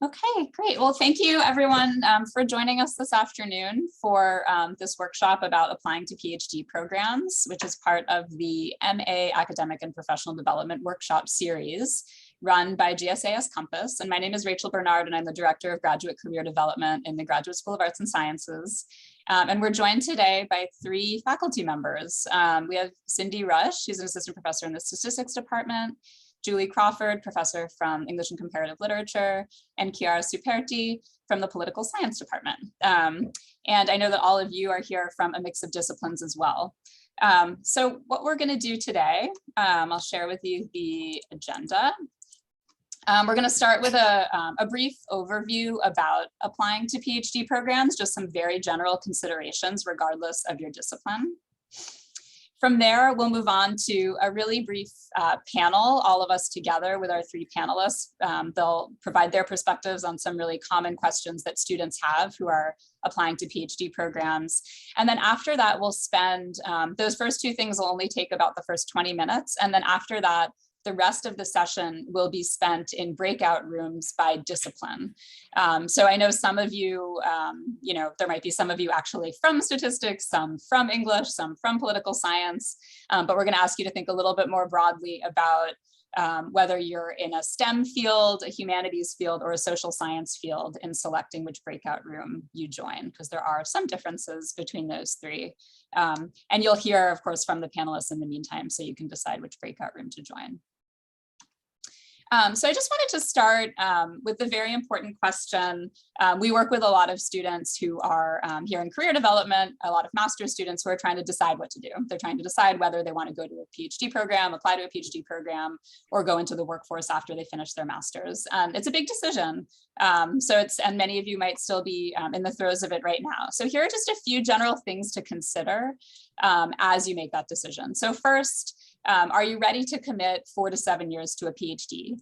Okay, great. Well, thank you everyone for joining us this afternoon for this workshop about applying to PhD programs, which is part of the MA Academic and Professional Development Workshop series run by GSAS Compass. And my name is Rachel Bernard, and I'm the Director of Graduate Career Development in the Graduate School of Arts and Sciences. And we're joined today by three faculty members. We have Cindy Rush, who's an assistant professor in the statistics department, Julie Crawford, professor from English and Comparative Literature, and Chiara Superti from the Political Science Department. And I know that all of you are here from a mix of disciplines as well. So what we're gonna do today, I'll share with you the agenda. We're going to start with a brief overview about applying to PhD programs, just some very general considerations regardless of your discipline. From there, we'll move on to a really brief panel, all of us together with our three panelists. They'll provide their perspectives on some really common questions that students have who are applying to PhD programs. And then after that, we'll spend, those first two things will only take about the first 20 minutes. And then after that, the rest of the session will be spent in breakout rooms by discipline. So I know some of you, there might be some of you actually from statistics, some from English, some from political science, but we're going to ask you to think a little bit more broadly about whether you're in a STEM field, a humanities field, or a social science field in selecting which breakout room you join, because there are some differences between those three. And you'll hear, of course, from the panelists in the meantime, so you can decide which breakout room to join. So I just wanted to start with the very important question. We work with a lot of students who are here in career development, a lot of master's students who are trying to decide what to do. They're trying to decide whether they want to go to a PhD program, apply to a PhD program, or go into the workforce after they finish their master's. It's a big decision. And many of you might still be in the throes of it right now. So here are just a few general things to consider as you make that decision. So first, are you ready to commit 4 to 7 years to a PhD?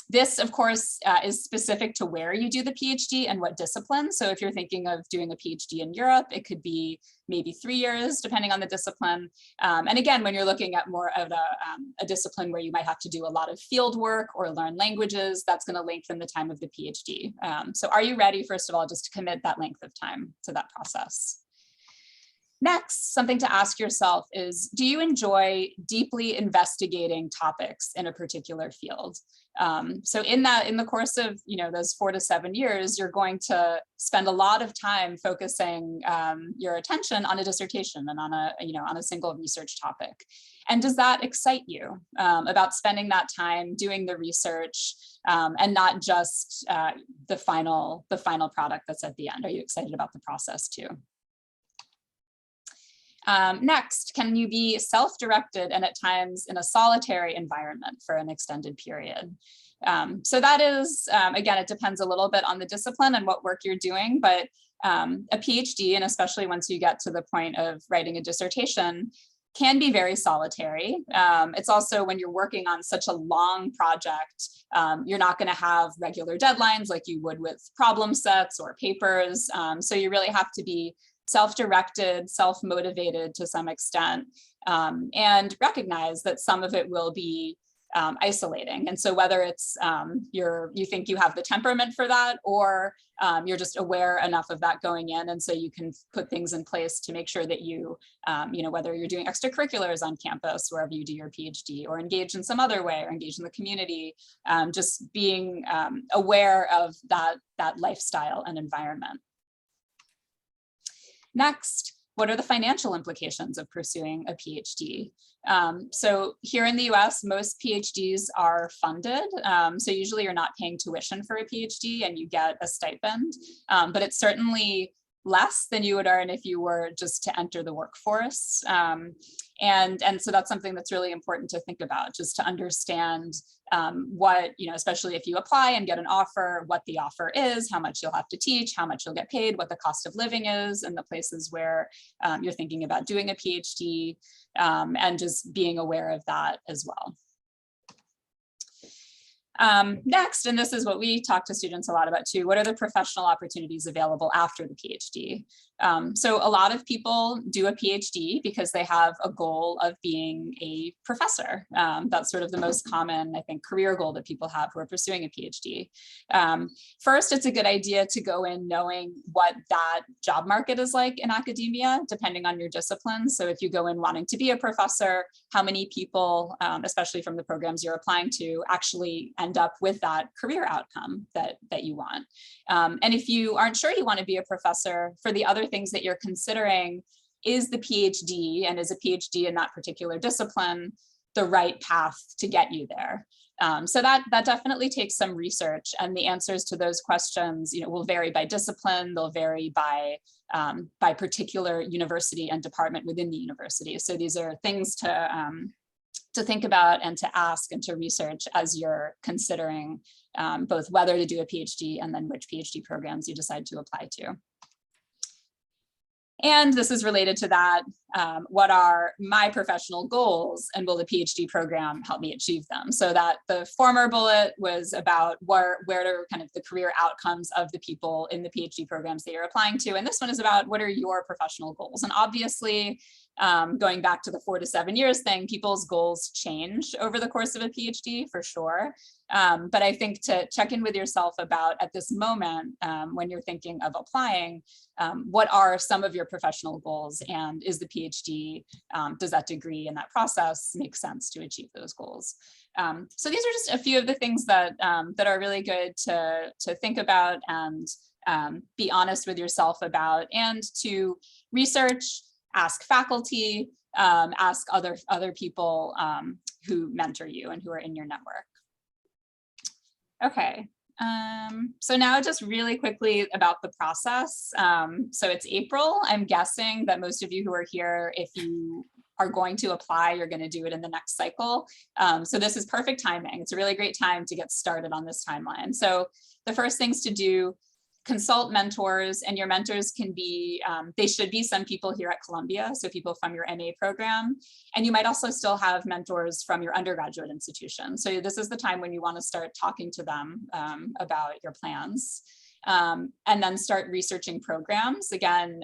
This, of course, is specific to where you do the PhD and what discipline. So if you're thinking of doing a PhD in Europe, it could be maybe 3 years, depending on the discipline. And again, when you're looking at more of a discipline where you might have to do a lot of field work or learn languages, that's going to lengthen the time of the PhD. So are you ready, first of all, just to commit that length of time to that process? Next, something to ask yourself is, do you enjoy deeply investigating topics in a particular field? So in the course of those 4 to 7 years, you're going to spend a lot of time focusing your attention on a dissertation and on a single research topic. And does that excite you about spending that time doing the research and not just the final product that's at the end? Are you excited about the process too? Next, can you be self-directed and at times in a solitary environment for an extended period? So that is, again, it depends a little bit on the discipline and what work you're doing, but a PhD, and especially once you get to the point of writing a dissertation, can be very solitary. It's also when you're working on such a long project, you're not going to have regular deadlines like you would with problem sets or papers. So you really have to be self-directed, self-motivated to some extent, and recognize that some of it will be isolating. And so whether it's you think you have the temperament for that, or you're just aware enough of that going in, and so you can put things in place to make sure that you, whether you're doing extracurriculars on campus, wherever you do your PhD, or engage in some other way, or engage in the community, just being aware of that lifestyle and environment. Next, what are the financial implications of pursuing a PhD? So here in the US, most PhDs are funded. So usually you're not paying tuition for a PhD and you get a stipend, but it's certainly less than you would earn if you were just to enter the workforce. And so that's something that's really important to think about, just to understand what, especially if you apply and get an offer, what the offer is, how much you'll have to teach, how much you'll get paid, what the cost of living is in the places where you're thinking about doing a PhD, and just being aware of that as well. Next, and this is what we talk to students a lot about too, what are the professional opportunities available after the PhD? So a lot of people do a PhD because they have a goal of being a professor. That's sort of the most common, I think, career goal that people have who are pursuing a PhD. First, it's a good idea to go in knowing what that job market is like in academia, depending on your discipline. So if you go in wanting to be a professor, how many people, especially from the programs you're applying to, actually end up with that career outcome that you want. And if you aren't sure you want to be a professor, for the other things that you're considering, is the PhD, and is a PhD in that particular discipline the right path to get you there? So that definitely takes some research, and the answers to those questions, will vary by discipline. They'll vary by particular university and department within the university. So these are things to think about and to ask and to research as you're considering both whether to do a PhD and then which PhD programs you decide to apply to. And this is related to that. What are my professional goals, and will the PhD program help me achieve them? So that the former bullet was about where are kind of the career outcomes of the people in the PhD programs that you're applying to. And this one is about what are your professional goals? And obviously, going back to the 4 to 7 years thing, people's goals change over the course of a PhD for sure. But I think to check in with yourself about at this moment, when you're thinking of applying, what are some of your professional goals, and is the PhD, does that degree and that process make sense to achieve those goals? So these are just a few of the things that are really good to think about and be honest with yourself about, and to research, ask faculty, ask other people who mentor you and who are in your network. Okay, so now just really quickly about the process. So it's April. I'm guessing that most of you who are here, if you are going to apply, you're going to do it in the next cycle. So this is perfect timing. It's a really great time to get started on this timeline. So the first things to do: consult mentors, and your mentors can be, they should be some people here at Columbia, so people from your MA program, and you might also still have mentors from your undergraduate institution. So this is the time when you want to start talking to them about your plans, and then start researching programs. Again,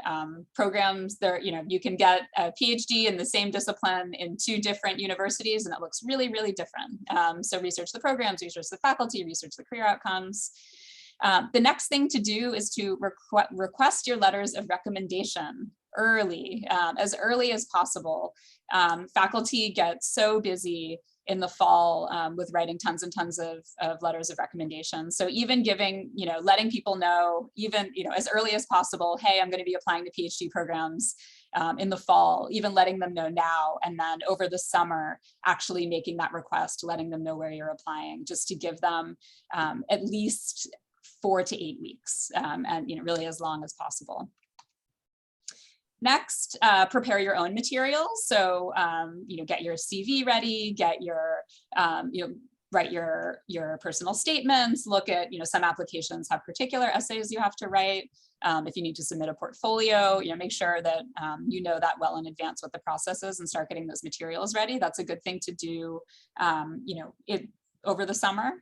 programs there, you can get a PhD in the same discipline in 2 different universities, and it looks really, really different. So research the programs, research the faculty, research the career outcomes. The next thing to do is to request your letters of recommendation early, as early as possible. Faculty get so busy in the fall with writing tons and tons of letters of recommendation. So even giving, letting people know, even, as early as possible, hey, I'm going to be applying to PhD programs in the fall, even letting them know now, and then over the summer, actually making that request, letting them know where you're applying, just to give them at least 4 to 8 weeks, and really as long as possible. Next, prepare your own materials. So get your CV ready, get your write your personal statements. Look at some applications have particular essays you have to write. If you need to submit a portfolio, make sure that you know that well in advance what the process is, and start getting those materials ready. That's a good thing to do over the summer.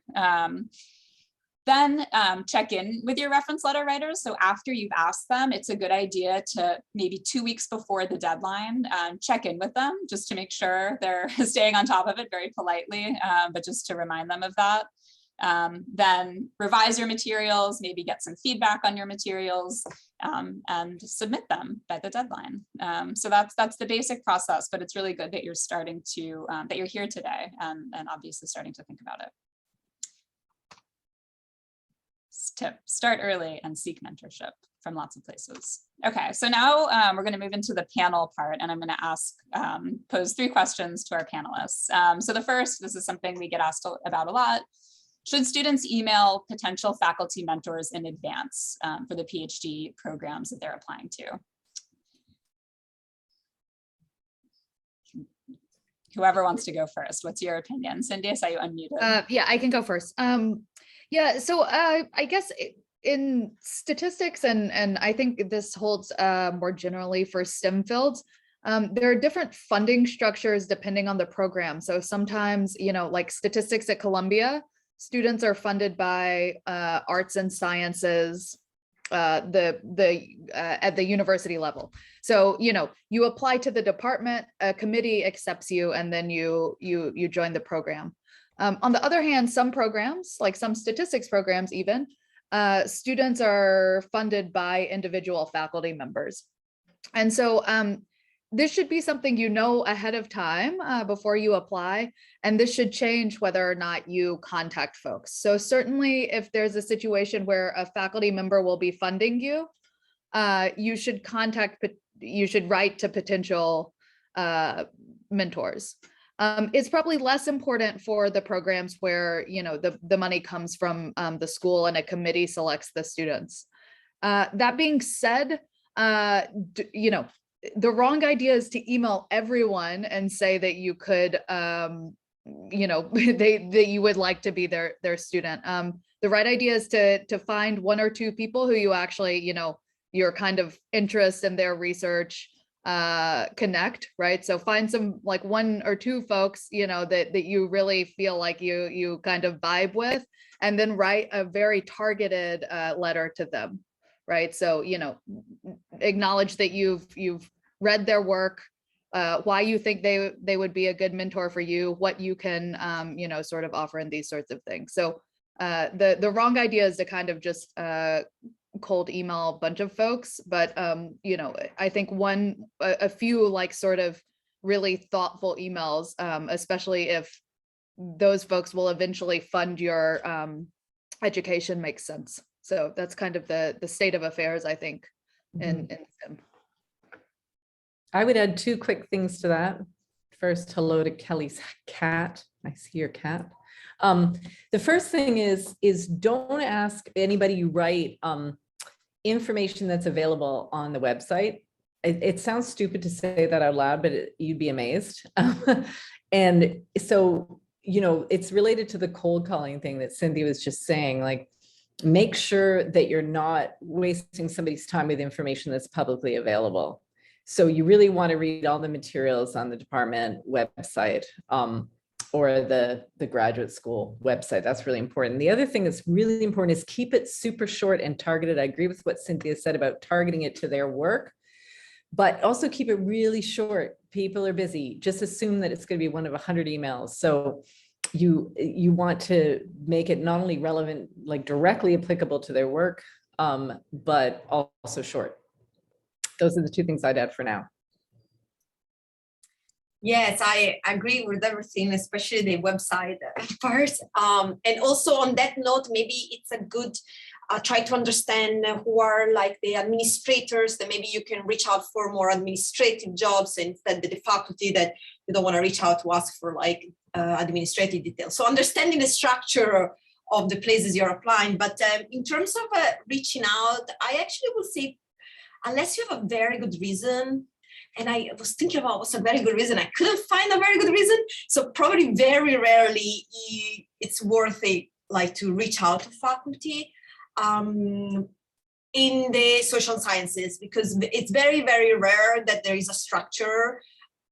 Then check in with your reference letter writers. So after you've asked them, it's a good idea to maybe 2 weeks before the deadline, check in with them just to make sure they're staying on top of it very politely, but just to remind them of that. Then revise your materials, maybe get some feedback on your materials, and submit them by the deadline. So that's the basic process, but it's really good that you're starting to, that you're here today and obviously starting to think about it. Tip: start early and seek mentorship from lots of places. Okay, so now we're going to move into the panel part, and I'm going to pose 3 questions to our panelists. So the first, this is something we get asked about a lot: should students email potential faculty mentors in advance for the PhD programs that they're applying to? Whoever wants to go first, what's your opinion? Cindy, I saw you unmuted. Yeah, I can go first. Yeah, so I guess in statistics, and I think this holds more generally for STEM fields, there are different funding structures depending on the program. So sometimes, like statistics at Columbia, students are funded by arts and sciences at the university level. So, you apply to the department, a committee accepts you, and then you join the program. On the other hand, some programs, like some statistics programs even, students are funded by individual faculty members. And so this should be something you know ahead of time before you apply, and this should change whether or not you contact folks. So certainly if there's a situation where a faculty member will be funding you, you should write to potential mentors. It's probably less important for the programs where the money comes from the school and a committee selects the students. That being said, the wrong idea is to email everyone and say that you could, that you would like to be their student. The right idea is to find one or two people who you actually, your kind of interest in their research connect, right? So find some like one or two folks, that you really feel like you kind of vibe with, and then write a very targeted letter to them. Right. So, acknowledge that you've read their work, why you think they would be a good mentor for you, what you can, sort of offer in these sorts of things. So the wrong idea is to kind of just cold email a bunch of folks. But, I think a few like sort of really thoughtful emails, especially if those folks will eventually fund your education, makes sense. So that's kind of the state of affairs, I think, in STEM. I would add two quick things to that. First, hello to Kelly's cat. I see your cat. The first thing is don't ask anybody you write information that's available on the website. It sounds stupid to say that out loud, but you'd be amazed. And so, it's related to the cold calling thing that Cynthia was just saying, like, make sure that you're not wasting somebody's time with information that's publicly available. So you really want to read all the materials on the department website or the graduate school website. That's really important. The other thing that's really important is keep it super short and targeted. I agree with what Cynthia said about targeting it to their work, but also keep it really short. People are busy. Just assume that it's going to be one of 100 emails. So you want to make it not only relevant, like directly applicable to their work, but also short. Those are the two things I'd add for now. Yes, I agree with everything, especially the website part. And also on that note, maybe it's a good try to understand who are like the administrators that maybe you can reach out for more administrative jobs instead of the faculty that you don't want to reach out to ask for like administrative details. So understanding the structure of the places you're applying. But in terms of reaching out, I actually will say, unless you have a very good reason, and I was thinking about what's a very good reason, I couldn't find a very good reason. So probably very rarely it's worth it like to reach out to faculty in the social sciences, because it's very, very rare that there is a structure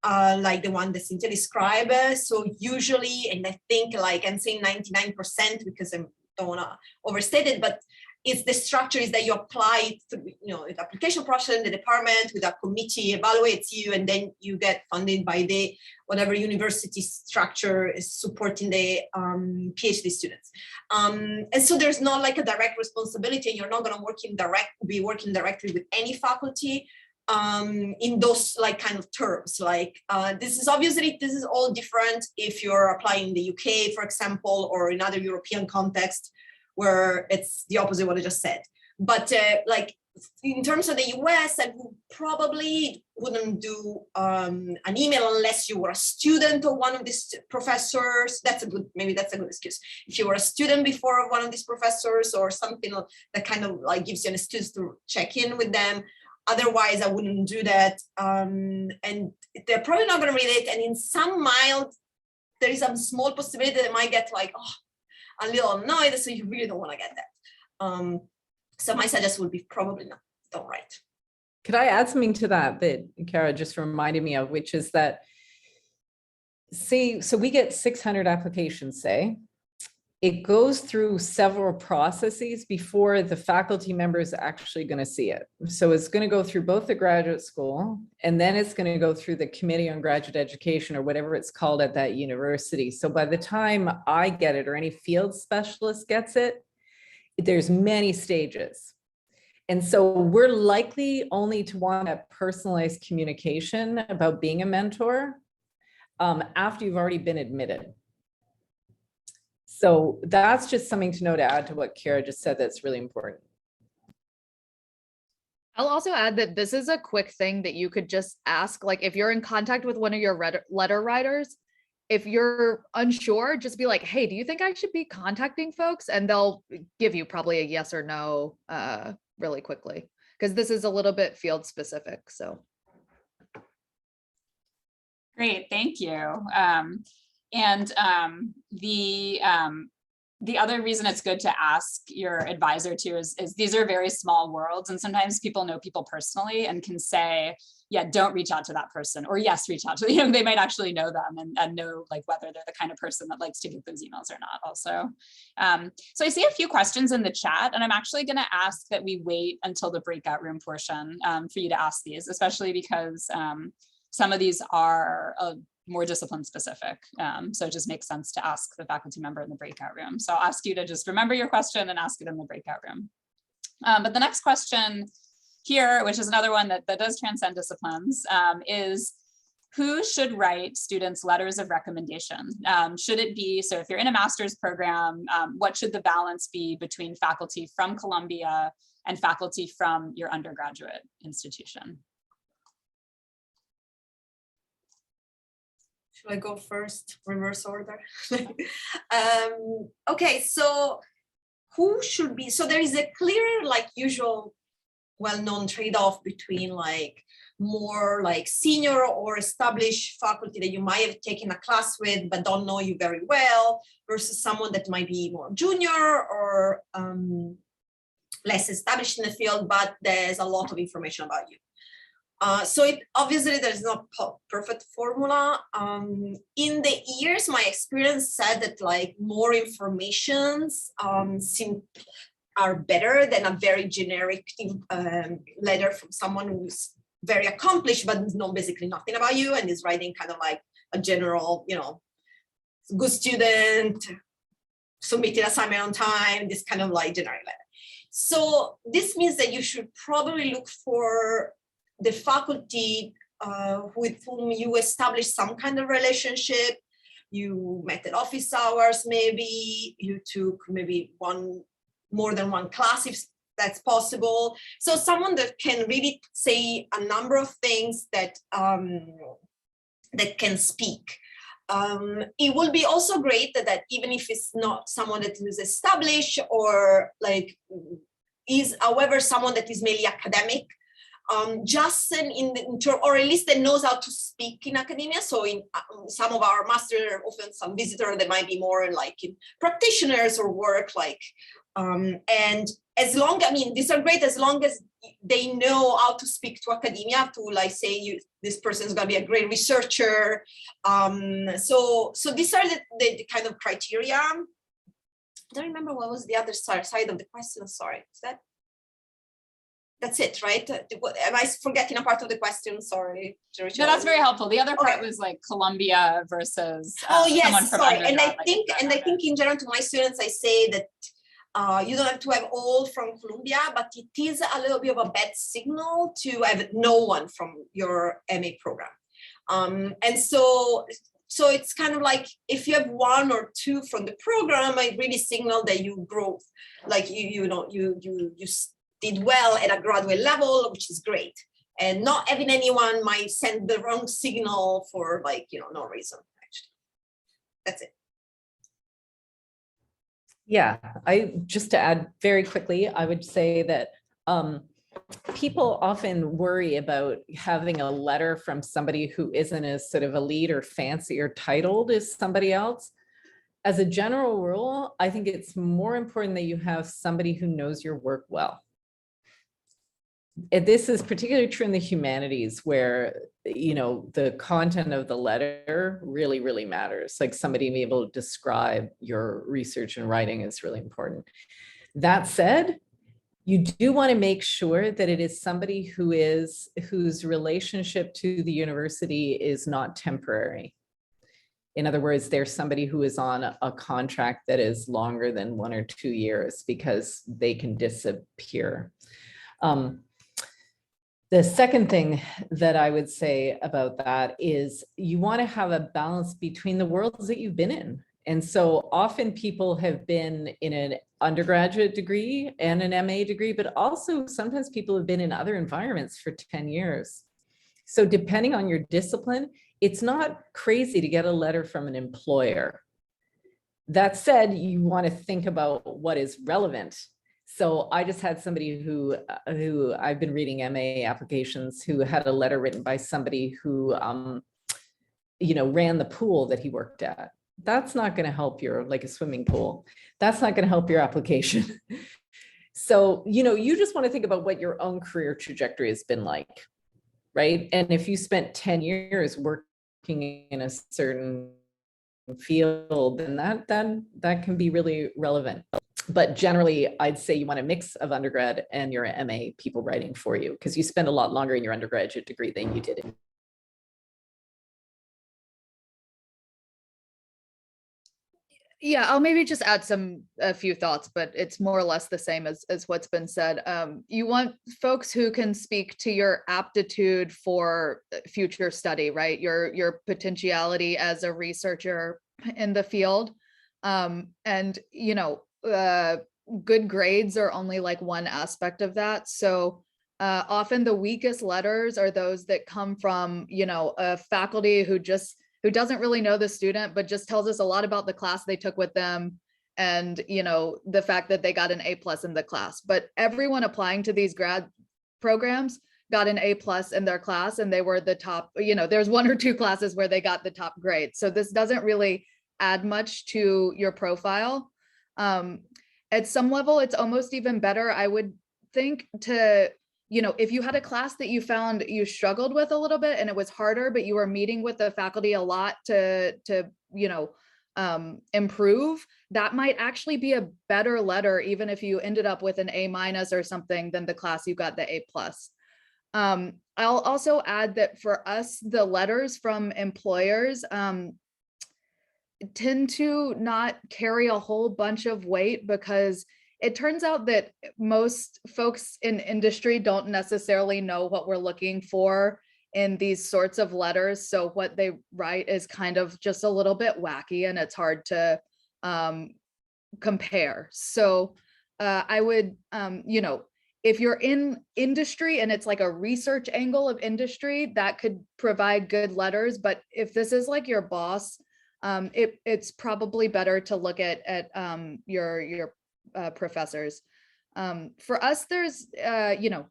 like the one that Cynthia described. So usually, and I think like I'm saying 99% because I don't want to overstate it, but it's the structure is that you apply through, the application process, the department with a committee evaluates you, and then you get funded by the whatever university structure is supporting the PhD students. And so there's not like a direct responsibility, and you're not going to be working directly with any faculty in those like kind of terms. Like this is all different if you're applying in the UK, for example, or in other European context, where it's the opposite of what I just said. But like in terms of the US, I probably wouldn't do an email unless you were a student of one of these professors. Maybe that's a good excuse. If you were a student before one of these professors or something that kind of like gives you an excuse to check in with them. Otherwise, I wouldn't do that. And they're probably not going to read it. And in some there is some small possibility that they might get like, a little annoyed, so you really don't want to get that. So my suggestion would be probably not, don't write. Could I add something to that Chiara just reminded me of, which is that, so we get 600 applications, say, it goes through several processes before the faculty member is actually going to see it. So it's going to go through both the graduate school, and then it's going to go through the Committee on Graduate Education, or whatever it's called at that university. So by the time I get it, or any field specialist gets it, there's many stages. And so we're likely only to want that personalized communication about being a mentor after you've already been admitted. So that's just something to know, to add to what Chiara just said, that's really important. I'll also add that this is a quick thing that you could just ask, like if you're in contact with one of your letter writers, if you're unsure, just be like, hey, do you think I should be contacting folks? And they'll give you probably a yes or no really quickly, because this is a little bit field specific. So. Great, thank you. The other reason it's good to ask your advisor too is these are very small worlds, and sometimes people know people personally and can say, yeah, don't reach out to that person, or yes, reach out to them. They might actually know them and know like whether they're the kind of person that likes to get those emails or not also. So I see a few questions in the chat, and I'm actually going to ask that we wait until the breakout room portion for you to ask these, especially because some of these are more discipline specific. So it just makes sense to ask the faculty member in the breakout room. So I'll ask you to just remember your question and ask it in the breakout room. But the next question here, which is another one that does transcend disciplines, is who should write students letters of recommendation? Should it be, so if you're in a master's program, what should the balance be between faculty from Columbia and faculty from your undergraduate institution? Should I go first, reverse order? Okay, so who should be, so there is a clear, like usual, well-known trade-off between like more like senior or established faculty that you might have taken a class with but don't know you very well, versus someone that might be more junior or less established in the field, but there's a lot of information about you. So obviously there's no perfect formula. In the years, my experience said that like more informations are better than a very generic letter from someone who's very accomplished but knows basically nothing about you and is writing kind of like a general, you know, good student, submitted assignment on time, this kind of like generic letter. So this means that you should probably look for the faculty with whom you establish some kind of relationship. You met at office hours, maybe you took maybe more than one class if that's possible. So someone that can really say a number of things that that can speak. It will be also great that even if it's not someone that is established or like is, however, someone that is mainly academic, just or at least that knows how to speak in academia. So in some of our master, often some visitor, they might be more like in practitioners or work like, and as long, I mean, these are great as long as they know how to speak to academia, to like say this person is going to be a great researcher. So these are the kind of criteria. I don't remember what was the other side of the question. Sorry, is that? That's it, right? Am I forgetting a part of the question? Sorry. No, that's very helpful. The other part was like Columbia versus oh yes, someone from sorry. And undergrad, I think in general to my students, I say that you don't have to have all from Columbia, but it is a little bit of a bad signal to have no one from your MA program. And so it's kind of like if you have one or two from the program, it really signal that you grow, like you did well at a graduate level, which is great. And not having anyone might send the wrong signal for like, you know, no reason, actually. That's it. Yeah, just to add very quickly, I would say that people often worry about having a letter from somebody who isn't as sort of elite or fancy or titled as somebody else. As a general rule, I think it's more important that you have somebody who knows your work well. this is particularly true in the humanities where, you know, the content of the letter really, really matters. Like somebody being able to describe your research and writing is really important. That said, you do want to make sure that it is somebody whose relationship to the university is not temporary. In other words, there's somebody who is on a contract that is longer than 1 or 2 years, because they can disappear. The second thing that I would say about that is you want to have a balance between the worlds that you've been in. And so often people have been in an undergraduate degree and an MA degree, but also sometimes people have been in other environments for 10 years. So depending on your discipline, it's not crazy to get a letter from an employer. That said, you want to think about what is relevant. So I just had somebody who I've been reading MA applications who had a letter written by somebody who, you know, ran the pool that he worked at. That's not going to help your, like a swimming pool. That's not going to help your application. So, you know, you just want to think about what your own career trajectory has been like, right? And if you spent 10 years working in a certain field, then that can be really relevant. But generally, I'd say you want a mix of undergrad and your MA people writing for you, because you spend a lot longer in your undergraduate degree than you did in. Yeah, I'll maybe just add a few thoughts, but it's more or less the same as what's been said. You want folks who can speak to your aptitude for future study, right? Your potentiality as a researcher in the field. And, you know, good grades are only like one aspect of that. So often the weakest letters are those that come from, you know, a faculty who doesn't really know the student, but just tells us a lot about the class they took with them, and, you know, the fact that they got an A+ in the class. But everyone applying to these grad programs got an A+ in their class, and they were the top, you know, there's 1 or 2 classes where they got the top grade. So this doesn't really add much to your profile. At some level, it's almost even better, I would think, to, you know, if you had a class that you found you struggled with a little bit and it was harder, but you were meeting with the faculty a lot to you know, improve, that might actually be a better letter, even if you ended up with an A- or something, than the class you got the A+. I'll also add that for us, the letters from employers tend to not carry a whole bunch of weight, because it turns out that most folks in industry don't necessarily know what we're looking for in these sorts of letters. So what they write is kind of just a little bit wacky, and it's hard to compare. So I would, you know, if you're in industry and it's like a research angle of industry, that could provide good letters. But if this is like your boss, it's probably better to look at your professors. For us, there's you know,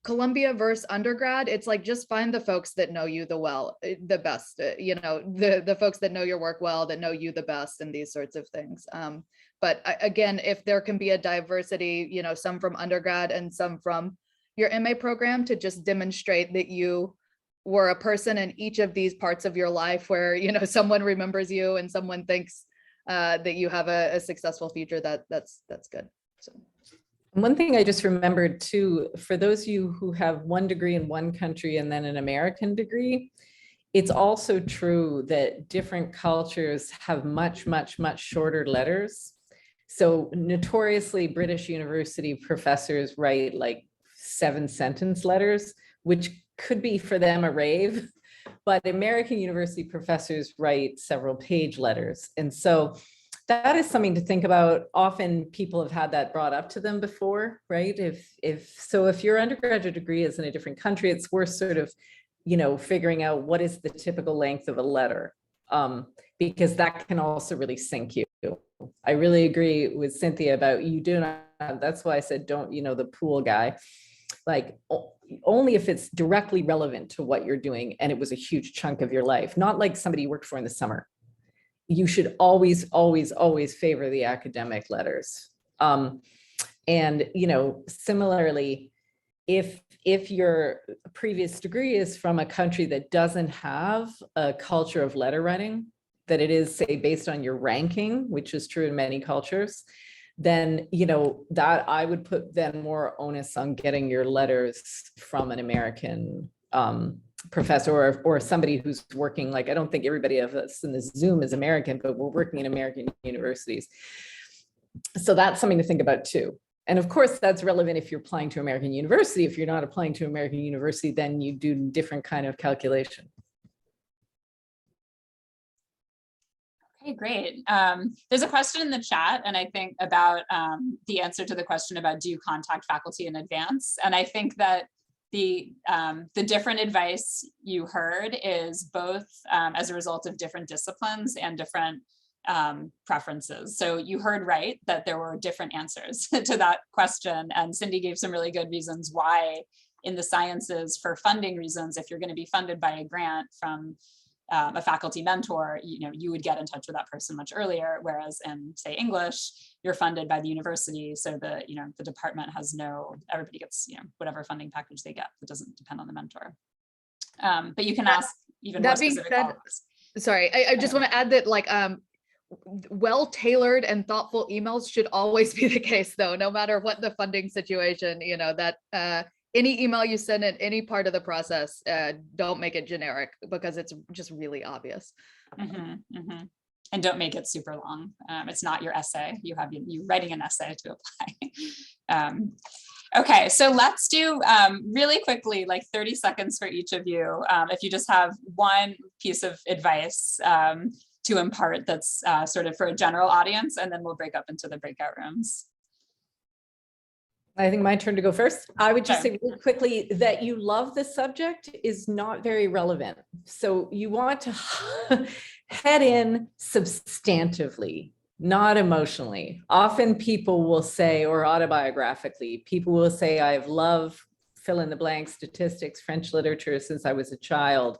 Columbia versus undergrad. It's like, just find the folks that know you the best, you know, the folks that know your work well, that know you the best, and these sorts of things. But again, if there can be a diversity, you know, some from undergrad and some from your MA program, to just demonstrate that you were a person in each of these parts of your life where, you know, someone remembers you and someone thinks that you have a successful future, that's good. So one thing I just remembered too, for those of you who have 1 degree in one country and then an American degree, it's also true that different cultures have much, much, much shorter letters. So notoriously, British university professors write like 7-sentence letters, which could be for them a rave, but American university professors write several page letters. And so that is something to think about. Often people have had that brought up to them before, right? If your undergraduate degree is in a different country, it's worth sort of, you know, figuring out what is the typical length of a letter, because that can also really sink you. I really agree with Cynthia about you do not, that's why I said, don't, you know, the pool guy, like only if it's directly relevant to what you're doing and it was a huge chunk of your life, not like somebody you worked for in the summer. You should always, always, always favor the academic letters. And, you know, similarly, if your previous degree is from a country that doesn't have a culture of letter writing, that it is, say, based on your ranking, which is true in many cultures, then, you know, that I would put then more onus on getting your letters from an American professor or somebody who's working, like, I don't think everybody of us in this Zoom is American, but we're working in American universities. So that's something to think about too. And of course, that's relevant if you're applying to American university. If you're not applying to American university, then you do different kind of calculation. Okay, great. There's a question in the chat, and I think about the answer to the question about do you contact faculty in advance? And I think that the different advice you heard is both as a result of different disciplines and different preferences. So you heard right that there were different answers to that question, and Cindy gave some really good reasons why in the sciences, for funding reasons, if you're going to be funded by a grant from a faculty mentor, you know, you would get in touch with that person much earlier, whereas in, say, English, you're funded by the university, so the, you know, the department has no, everybody gets, you know, whatever funding package they get. It doesn't depend on the mentor. But you can ask even more specific questions. Sorry, I just want to add that, like, well-tailored and thoughtful emails should always be the case, though, no matter what the funding situation, you know, that any email you send at any part of the process, don't make it generic, because it's just really obvious. And don't make it super long. It's not your essay. You have you writing an essay to apply. Okay, so let's do really quickly, like 30 seconds for each of you. If you just have one piece of advice to impart that's sort of for a general audience, and then we'll break up into the breakout rooms. I think my turn to go first. I would just say really quickly that you love the subject is not very relevant. So you want to head in substantively, not emotionally. Often people will say, or autobiographically, people will say, I've loved fill in the blank statistics, French literature since I was a child.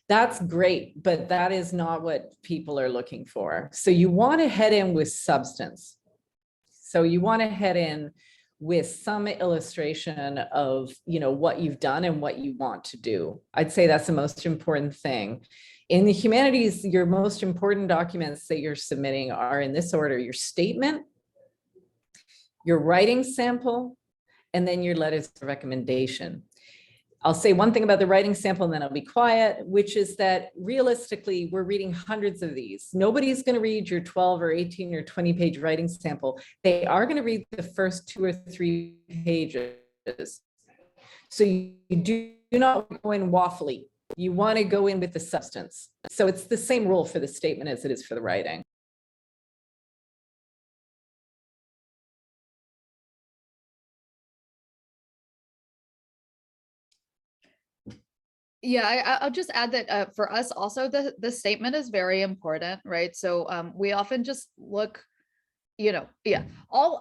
That's great, but that is not what people are looking for. So you want to head in with substance. So you want to head in with some illustration of, you know, what you've done and what you want to do. I'd say that's the most important thing. In the humanities, your most important documents that you're submitting are in this order: your statement, your writing sample, and then your letters of recommendation. I'll say one thing about the writing sample and then I'll be quiet, which is that realistically, we're reading hundreds of these. Nobody's going to read your 12 or 18 or 20 page writing sample. They are going to read the first 2 or 3 pages. So you do not go in waffly. You want to go in with the substance. So it's the same rule for the statement as it is for the writing. Yeah, I'll just add that for us also, the statement is very important, right? So we often just look, you know,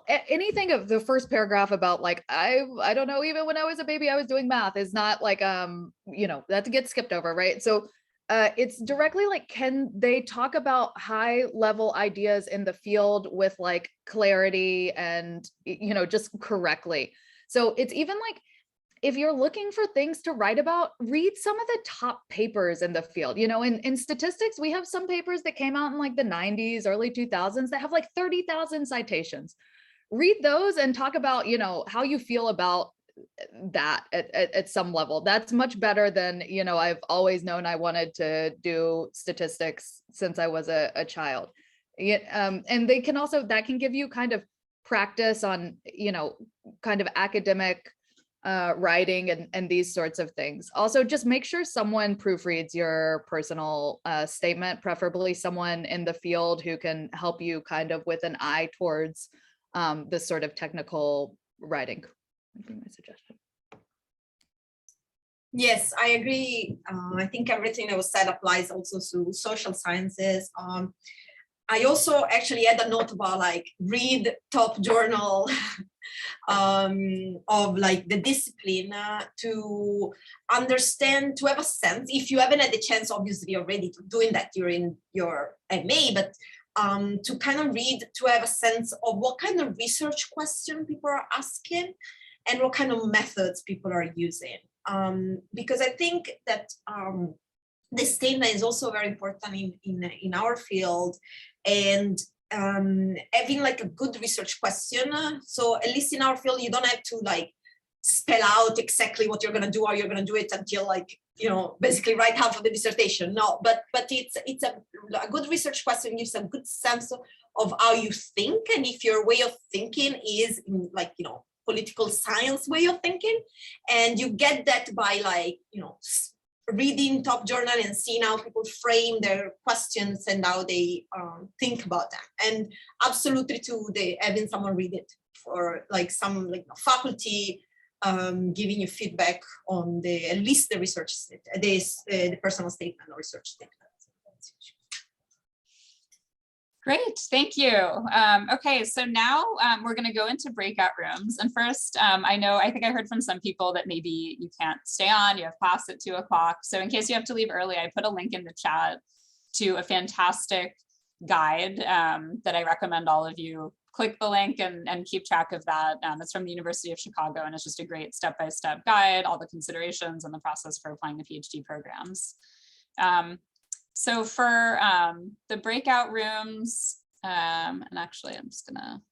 anything of the first paragraph about, like, I don't know, even when I was a baby, I was doing math, is not like, you know, that gets skipped over, right? So it's directly like, can they talk about high level ideas in the field with like clarity and, you know, just correctly. So it's even like, if you're looking for things to write about, read some of the top papers in the field. You know, in statistics, we have some papers that came out in like the 90s, early 2000s that have like 30,000 citations. Read those and talk about, you know, how you feel about that at some level. That's much better than, you know, I've always known I wanted to do statistics since I was a child. And they can also, that can give you kind of practice on, you know, kind of academic writing and these sorts of things. Also, just make sure someone proofreads your personal statement, preferably someone in the field who can help you kind of with an eye towards this sort of technical writing. Would be my suggestion. Yes, I agree. I think everything that was said applies also to social sciences. I also actually had a note about like read top journal of like the discipline to understand, to have a sense, if you haven't had the chance obviously already to doing that during your MA, but to kind of read, to have a sense of what kind of research question people are asking. and what kind of methods people are using. Because I think that this statement is also very important in our field, and having like a good research question. So at least in our field, you don't have to like spell out exactly what you're going to do, or you're going to do it until like, basically write half of the dissertation. No, but it's a good research question gives a good sense of how you think, and if your way of thinking is like, political science way of thinking, and you get that by like, reading top journal and seeing how people frame their questions and how they think about them. And absolutely to having someone read it, for like some like faculty giving you feedback on at least the research, the personal statement or research statement. Great, thank you. Okay, so now we're going to go into breakout rooms. And first, I think I heard from some people that maybe you can't stay on, you have class at 2 o'clock. So in case you have to leave early, I put a link in the chat to a fantastic guide that I recommend all of you click the link and keep track of that. It's from the University of Chicago, and it's just a great step-by-step guide, all the considerations and the process for applying to PhD programs. So for the breakout rooms, and actually I'm just gonna